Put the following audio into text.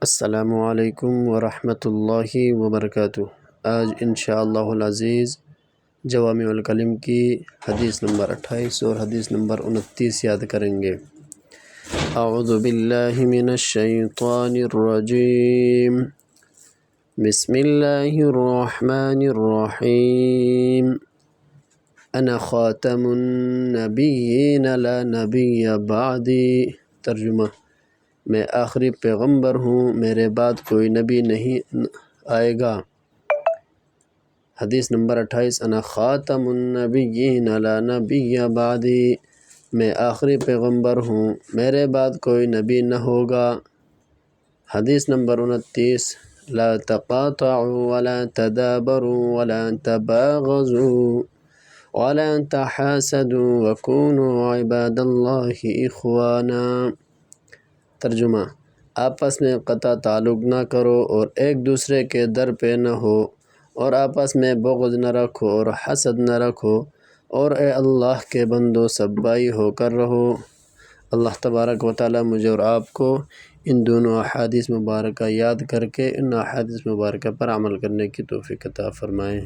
السلام علیکم ورحمۃ اللہ وبرکاتہ۔ آج انشاءاللہ العزیز جوامع الکلم کی حدیث نمبر 28 اور حدیث نمبر 29 یاد کریں گے۔ اعوذ باللہ من الشیطان الرجیم، بسم اللہ الرحمن الرحیم۔ انا خاتم النبیین لا نبی بعدی۔ ترجمہ: میں آخری پیغمبر ہوں، میرے بعد کوئی نبی نہیں آئے گا۔ حدیث نمبر 28۔ انا خاتم النبیین لا نبی بعدی۔ میں آخری پیغمبر ہوں، میرے بعد کوئی نبی نہ ہوگا۔ حدیث نمبر 29۔ لا تقاطعوا ولا تدابروا ولا تباغضوا ولا تحاسدوا وكونوا عباد اللہ اخوانا۔ ترجمہ: آپس میں قطع تعلق نہ کرو اور ایک دوسرے کے در پہ نہ ہو، اور آپس میں بغض نہ رکھو اور حسد نہ رکھو، اور اے اللہ کے بندو سب بھائی ہو کر رہو۔ اللہ تبارک و تعالی مجھے اور آپ کو ان دونوں احادیث مبارکہ یاد کر کے ان احادیث مبارکہ پر عمل کرنے کی توفیق عطا فرمائے۔